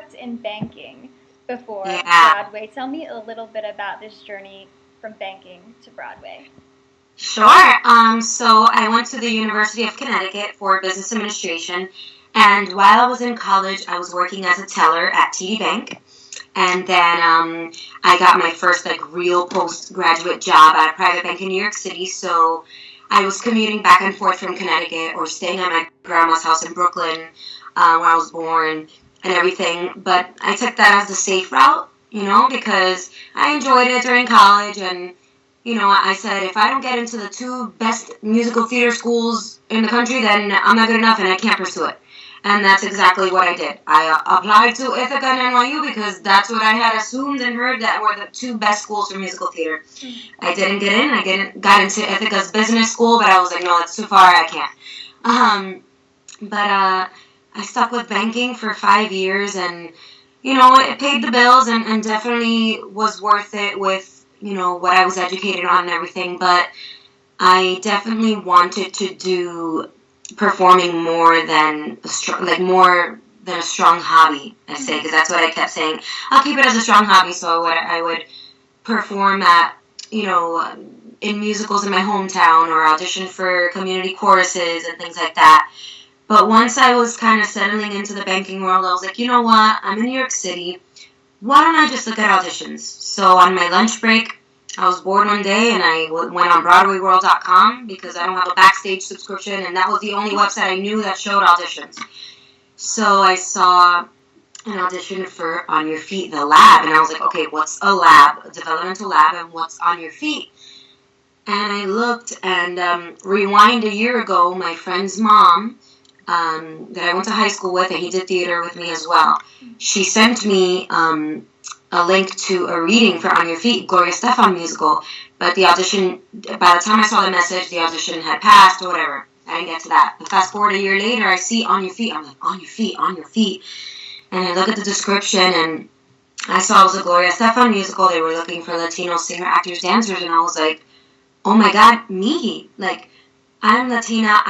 worked in banking before Yeah. Broadway. Tell me a little bit about this journey from banking to Broadway. Sure. So I went to the University of Connecticut for business administration, and while I was in college, I was working as a teller at TD Bank, and then I got my first like real postgraduate job at a private bank in New York City. So I was commuting back and forth from Connecticut or staying at my grandma's house in Brooklyn, where I was born and everything. But I took that as the safe route, because I enjoyed it during college and I said, if I don't get into the two best musical theater schools in the country, then I'm not good enough and I can't pursue it. And that's exactly what I did. I applied to Ithaca and NYU because that's what I had assumed and heard that were the two best schools for musical theater. I didn't get in. Got into Ithaca's business school, but I was like, no, that's too far. I can't. But I stuck with banking for 5 years, and it paid the bills and definitely was worth it with what I was educated on and everything. But I definitely wanted to do performing more than more than a strong hobby. I say, because that's what I kept saying. I'll keep it as a strong hobby. So I would perform at in musicals in my hometown or audition for community choruses and things like that. But once I was kind of settling into the banking world, I was like, you know what? I'm in New York City. Why don't I just look at auditions? So on my lunch break, I was bored one day and I went on BroadwayWorld.com because I don't have a Backstage subscription, and that was the only website I knew that showed auditions. So I saw an audition for On Your Feet, the lab, and I was like, okay, what's a lab, a developmental lab, and what's On Your Feet? And I looked, and rewind a year ago, my friend's mom, that I went to high school with, and he did theater with me as well, she sent me a link to a reading for On Your Feet, Gloria Estefan musical, but the audition, by the time I saw the message, the audition had passed or whatever. I didn't get to that. But fast forward a year later, I see On Your Feet. I'm like, On Your Feet, On Your Feet. And I look at the description, and I saw it was a Gloria Estefan musical. They were looking for Latino singer, actors, dancers, and I was like, oh my God, me. Like, I'm Latina.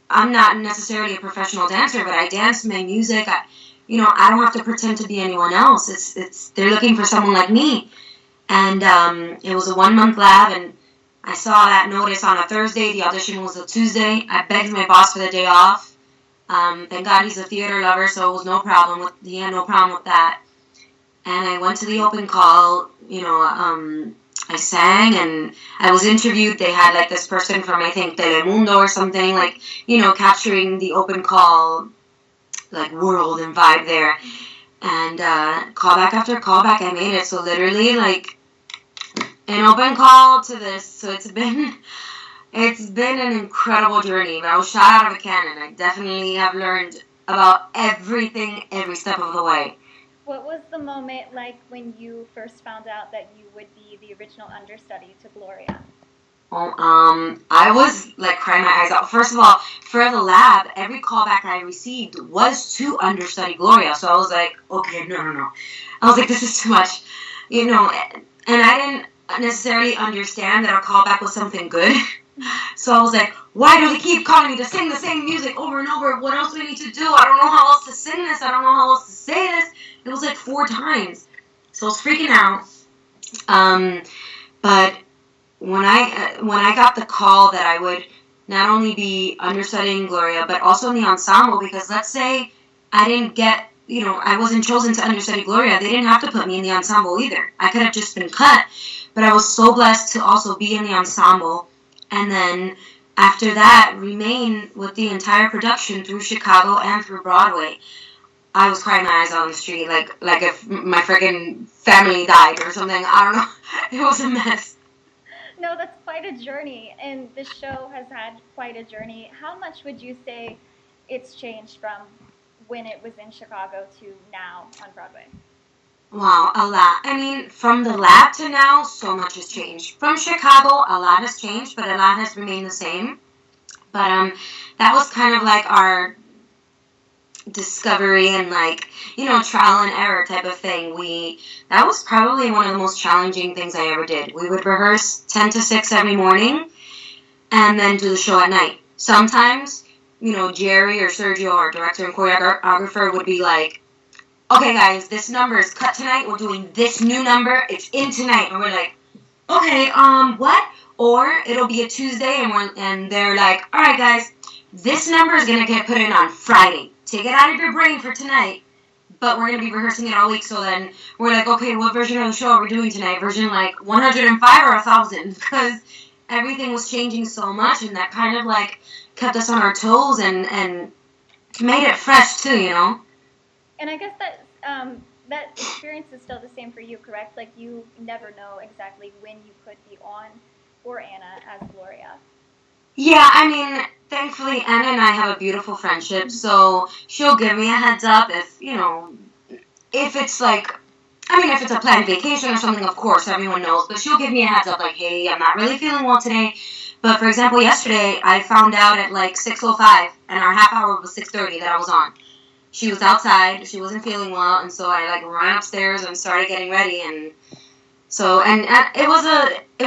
I'm not necessarily a professional dancer, but I dance my music. I don't have to pretend to be anyone else. They're looking for someone like me. And it was a 1-month lab, and I saw that notice on a Thursday. The audition was a Tuesday. I begged my boss for the day off. Thank God he's a theater lover, so it was he had no problem with that. And I went to the open call. I sang and I was interviewed. They had like this person from, I think, Telemundo or something, like, capturing the open call like world and vibe there. And callback after callback, I made it. So literally like an open call to this. So it's been an incredible journey. I was shot out of a cannon. I definitely have learned about everything every step of the way. What was the moment like when you first found out that you would be the original understudy to Gloria? I was like crying my eyes out. First of all, for the lab, every callback I received was to understudy Gloria. So I was like, okay, no. I was like, this is too much, and I didn't necessarily understand that a callback was something good. So I was like, why do they keep calling me to sing the same music over and over? What else do we need to do? I don't know how else to sing this. I don't know how else to say this. It was like 4 times. So I was freaking out. But when I got the call that I would not only be understudying Gloria, but also in the ensemble, because let's say I didn't get, I wasn't chosen to understudy Gloria, they didn't have to put me in the ensemble either. I could have just been cut. But I was so blessed to also be in the ensemble, and then after that remain with the entire production through Chicago and through Broadway. I was crying my eyes out on the street, like if my freaking family died or something. I don't know. It was a mess. No, that's quite a journey, and the show has had quite a journey. How much would you say it's changed from when it was in Chicago to now on Broadway? Wow, a lot. I mean, from the lab to now, so much has changed. From Chicago, a lot has changed, but a lot has remained the same. But that was kind of like our discovery and like, trial and error type of thing. That was probably one of the most challenging things I ever did. We would rehearse 10 to 6 every morning and then do the show at night. Sometimes, Jerry or Sergio, our director and choreographer, would be like, okay, guys, this number is cut tonight. We're doing this new number. It's in tonight. And we're like, okay, what? Or it'll be a Tuesday, and they're like, all right, guys, this number is gonna get put in on Friday. Take it out of your brain for tonight, but we're gonna be rehearsing it all week. So then we're like, okay, what version of the show are we doing tonight? Version like 105 or 1,000? Because everything was changing so much, and that kind of like kept us on our toes and made it fresh too, you know. And I guess that that experience is still the same for you, correct? Like you never know exactly when you could be on for Ana as Gloria. Yeah, I mean, thankfully Anna and I have a beautiful friendship, so she'll give me a heads up if, you know, if it's like, I mean, if it's a planned vacation or something, of course, everyone knows, but she'll give me a heads up like, hey, I'm not really feeling well today. But for example, yesterday, I found out at like 6:05, and our half hour was 6:30 that I was on. She was outside, she wasn't feeling well, and so I like ran upstairs and started getting ready, and so, and it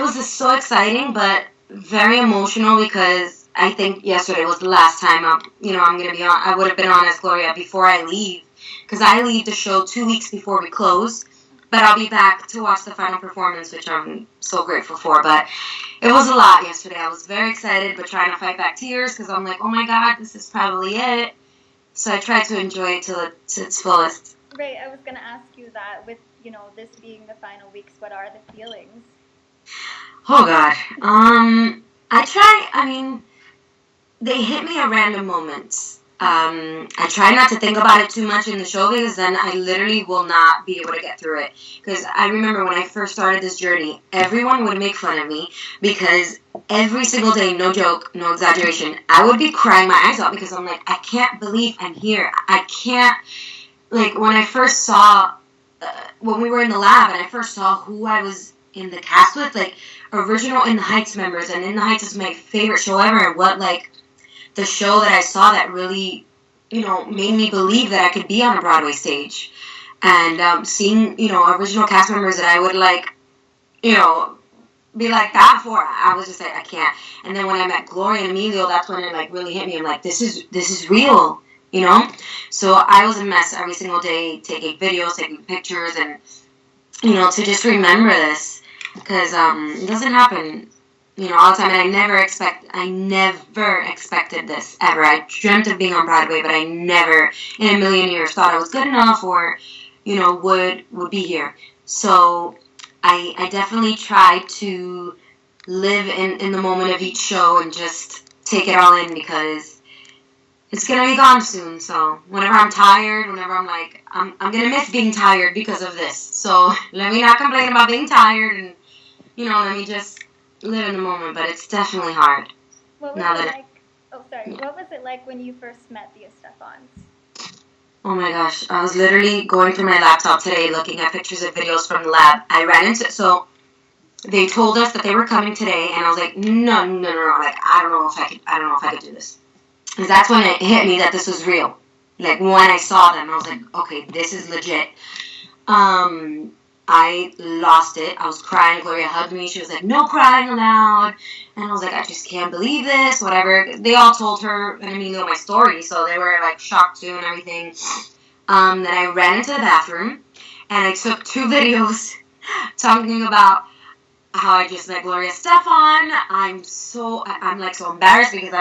was so exciting, but very emotional because I think yesterday was the last time I'm gonna be on. I would have been on as Gloria before I leave, because I leave the show 2 weeks before we close, but I'll be back to watch the final performance, which I'm so grateful for. But it was a lot yesterday. I was very excited, but trying to fight back tears because I'm like, oh my God, this is probably it. So I tried to enjoy it to its fullest. Right, I was going to ask you that with, this being the final weeks, what are the feelings? Oh God. They hit me at random moments. I try not to think about it too much in the show because then I literally will not be able to get through it. Because I remember when I first started this journey, everyone would make fun of me because every single day, no joke, no exaggeration, I would be crying my eyes out because I'm like, I can't believe I'm here. I can't, like when I first saw, when we were in the lab and I first saw who I was in the cast with, like original In the Heights members, and In the Heights is my favorite show ever, and what like, the show that I saw that really, made me believe that I could be on a Broadway stage. And seeing, original cast members that I would like, be like that for, I was just like, I can't. And then when I met Gloria and Emilio, that's when it like really hit me. I'm like, this is real, So I was a mess every single day, taking videos, taking pictures, and, to just remember this. Because it doesn't happen all the time, and I never expected this, ever. I dreamt of being on Broadway, but I never in a million years thought I was good enough or, would be here. So I definitely try to live in the moment of each show and just take it all in because it's going to be gone soon. So whenever I'm tired, whenever I'm like, I'm going to miss being tired because of this. So let me not complain about being tired and, let me just live in the moment, but it's definitely hard. What was it like? Oh, sorry. Yeah. What was it like when you first met the Estefans? Oh my gosh, I was literally going through my laptop today, looking at pictures and videos from the lab. I ran into so they told us that they were coming today, and I was like, no, like I don't know if I could do this. Because that's when it hit me that this was real. Like when I saw them, I was like, okay, this is legit. I lost it. I was crying. Gloria hugged me. She was like, no crying allowed. And I was like, I just can't believe this, whatever. They all told her and Emilio my story, so they were like shocked too and everything. Then I ran into the bathroom and I took 2 videos talking about how I just met Gloria Estefan. I'm like so embarrassed because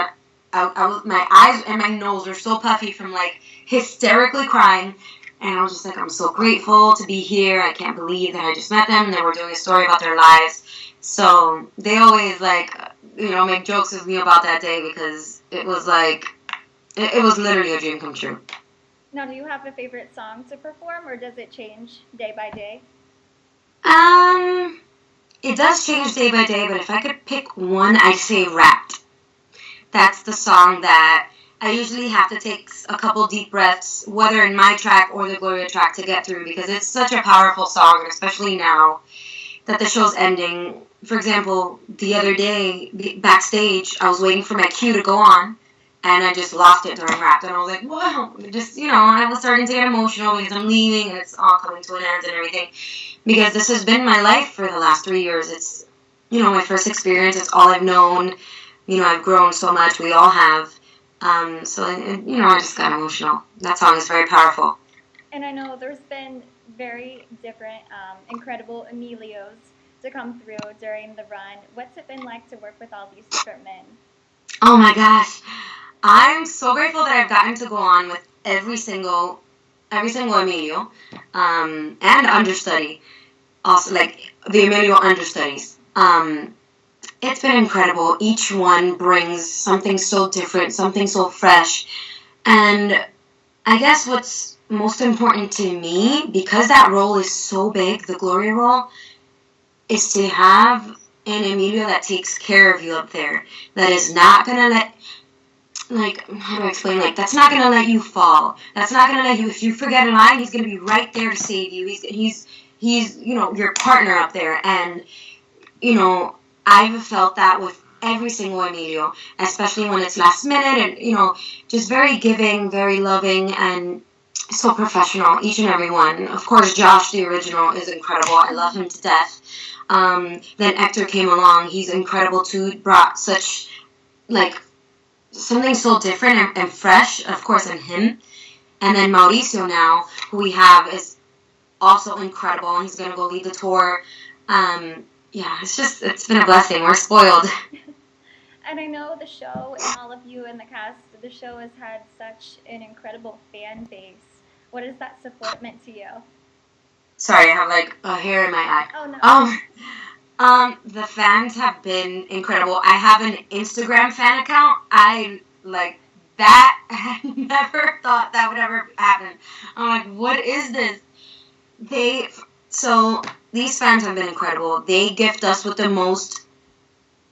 my eyes and my nose were so puffy from like hysterically crying. And I was just like, I'm so grateful to be here. I can't believe that I just met them. They were doing a story about their lives. So they always like, make jokes with me about that day because it was like, it was literally a dream come true. Now, do you have a favorite song to perform or does it change day by day? It does change day by day, but if I could pick one, I'd say Wrapped. That's the song that I usually have to take a couple deep breaths, whether in my track or the Gloria track, to get through because it's such a powerful song, and especially now that the show's ending. For example, the other day, backstage, I was waiting for my cue to go on, and I just lost it during Wrapped, and I was like, whoa, just, I was starting to get emotional because I'm leaving, and it's all coming to an end and everything, because this has been my life for the last 3 years. It's, my first experience, it's all I've known, I've grown so much, we all have. I just got emotional. That song is very powerful. And I know there's been very different, incredible Emilios to come through during the run. What's it been like to work with all these different men? Oh my gosh. I'm so grateful that I've gotten to go on with every single Emilio, and understudy. Also, like the Emilio understudies. It's been incredible. Each one brings something so different, something so fresh. And I guess what's most important to me, because that role is so big, the Gloria role, is to have an Emilio that takes care of you up there. That is not going to how do I explain? That's not going to let you fall. That's not going to let you, if you forget a line, he's going to be right there to save you. He's your partner up there. And, I've felt that with every single Emilio, especially when it's last minute and, just very giving, very loving, and so professional, each and every one. Of course, Josh, the original, is incredible. I love him to death. Then Hector came along. He's incredible too. Brought such, something so different and fresh, of course, in him. And then Mauricio now, who we have, is also incredible. And he's going to go lead the tour. It's been a blessing. We're spoiled. And I know the show and all of you in the cast, the show has had such an incredible fan base. What has that support meant to you? Sorry, I have a hair in my eye. Oh no. The fans have been incredible. I have an Instagram fan account. I that. I never thought that would ever happen. I'm like, what is this? These fans have been incredible. They gift us with the most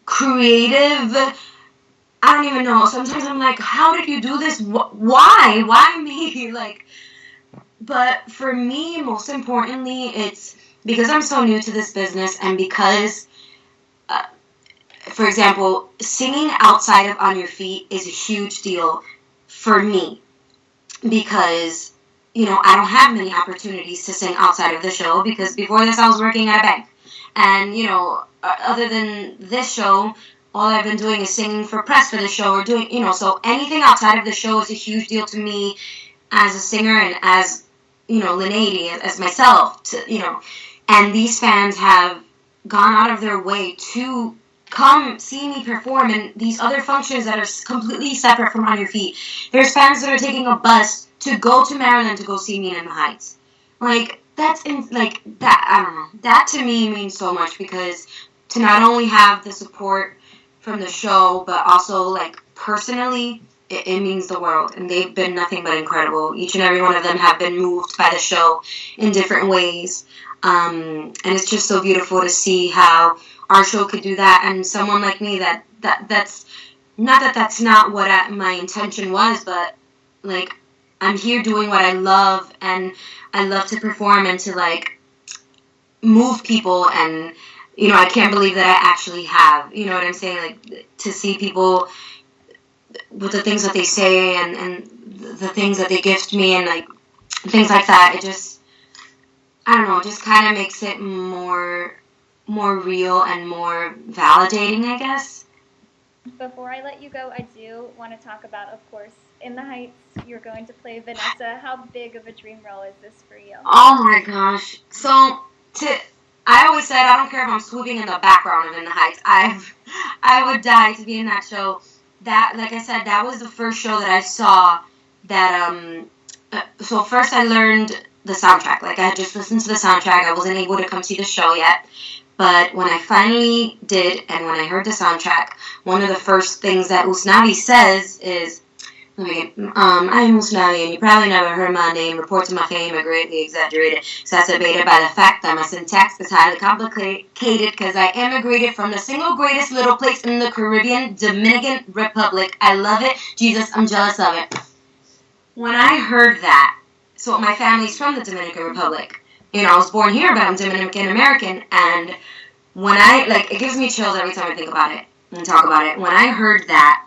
creative. I don't even know. Sometimes I'm like, how did you do this? Why? Why me? But for me, most importantly, it's because I'm so new to this business, and because, for example, singing outside of On Your Feet is a huge deal for me, because, I don't have many opportunities to sing outside of the show, because before this I was working at a bank. And, other than this show, all I've been doing is singing for press for the show, or doing, so anything outside of the show is a huge deal to me as a singer and as, Linedy, as myself, and these fans have gone out of their way to come see me perform in these other functions that are completely separate from On Your Feet. There's fans that are taking a bus to go to Maryland to go see me in the Heights. That, I don't know. That to me means so much, because to not only have the support from the show, but also, personally, it means the world. And they've been nothing but incredible. Each and every one of them have been moved by the show in different ways. And it's just so beautiful to see how our show could do that. And someone like me, that's not what my intention was, but, I'm here doing what I love, and I love to perform and to, move people, and, I can't believe that I actually have, you know what I'm saying, to see people with the things that they say, and the things that they gift me, and, things like that. It just, I don't know, it just kind of makes it more real and more validating, I guess. Before I let you go, I do want to talk about, of course, In the Heights. You're going to play Vanessa. How big of a dream role is this for you? Oh my gosh. So, I always said, I don't care if I'm swooping in the background of In the Heights. I would die to be in that show. That, like I said, that was the first show that I saw that, so first I learned the soundtrack. I had just listened to the soundtrack. I wasn't able to come see the show yet. But when I finally did, and when I heard the soundtrack, one of the first things that Usnavi says is, I'm Usnavi, and you probably never heard my name. Reports of my fame are greatly exaggerated, exacerbated by the fact that my syntax is highly complicated, because I immigrated from the single greatest little place in the Caribbean, Dominican Republic. I love it. Jesus, I'm jealous of it. When I heard that, so my family's from the Dominican Republic. I was born here, but I'm Dominican American, and when it gives me chills every time I think about it and talk about it. When I heard that,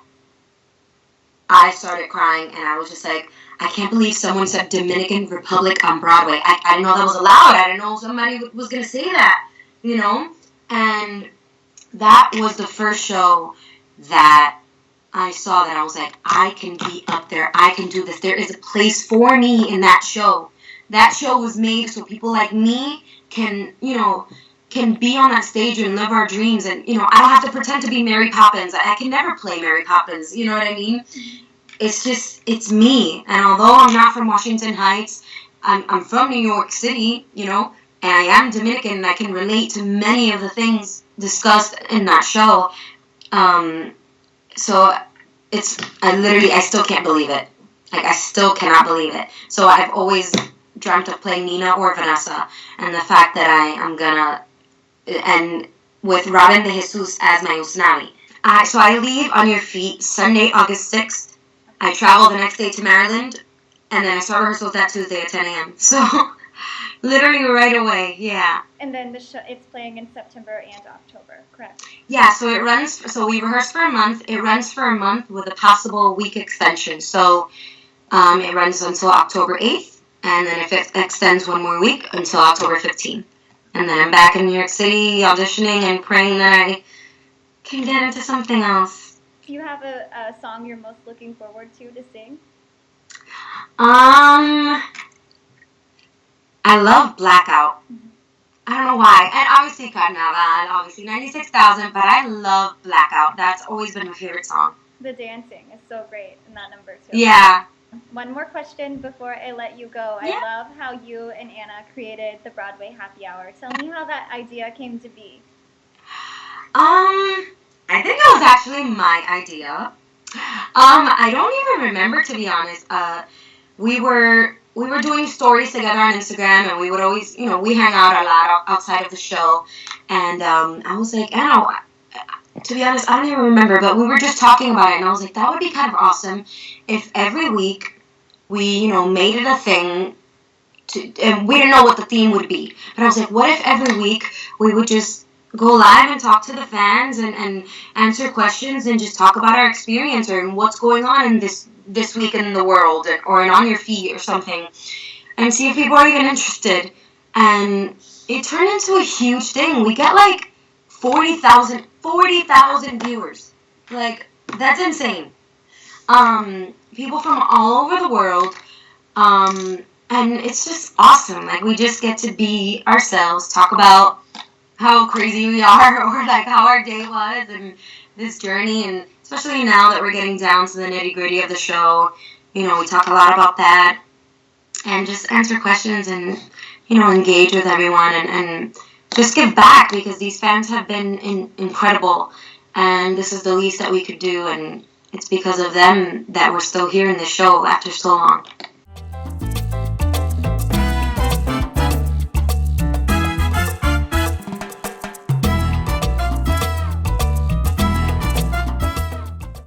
I started crying, and I was just like, I can't believe someone said Dominican Republic on Broadway. I didn't know that was allowed. I didn't know somebody was going to say that, and that was the first show that I saw that I was like, I can be up there. I can do this. There is a place for me in that show. that show was made so people like me can, can be on that stage and live our dreams. And, I don't have to pretend to be Mary Poppins. I can never play Mary Poppins. You know what I mean? It's me. And although I'm not from Washington Heights, I'm from New York City, and I am Dominican, and I can relate to many of the things discussed in that show. So I still can't believe it. Like, I still cannot believe it. So I've always dreamt of playing Nina or Vanessa, and the fact that I am gonna, and with Robin de Jesus as my Usnavi. So I leave On Your Feet Sunday, August 6th. I travel the next day to Maryland, and then I start rehearsals that Tuesday at 10 a.m. So, literally right away, yeah. And then it's playing in September and October, correct? Yeah, so we rehearse for a month. It runs for a month with a possible week extension. So, it runs until October 8th, and then if it extends one more week, until October 15th. And then I'm back in New York City auditioning and praying that I can get into something else. Do you have a song you're most looking forward to sing? I love Blackout. I don't know why. And obviously Carnaval, obviously 96,000, but I love Blackout. That's always been my favorite song. The dancing is so great in that number too. Yeah. One more question before I let you go. Yeah. I love how you and Anna created the Broadway Happy Hour. Tell me how that idea came to be. I think that was actually my idea. I don't even remember, to be honest. We were doing stories together on Instagram, and we would always, we hang out a lot outside of the show. And I was like, Anna, to be honest, I don't even remember, but we were just talking about it, and I was like, that would be kind of awesome if every week we, made it a thing. And we didn't know what the theme would be. But I was like, what if every week we would just go live and talk to the fans and answer questions and just talk about our experience or what's going on in this week in the world or in On Your Feet or something, and see if people are even interested. And it turned into a huge thing. We get like 40,000 viewers. Like, that's insane. People from all over the world. And it's just awesome. Like, we just get to be ourselves, talk about how crazy we are, or like how our day was and this journey. And especially now that we're getting down to the nitty gritty of the show, we talk a lot about that and just answer questions and, engage with everyone and just give back, because these fans have been incredible, and this is the least that we could do, and it's because of them that we're still here in the show after so long.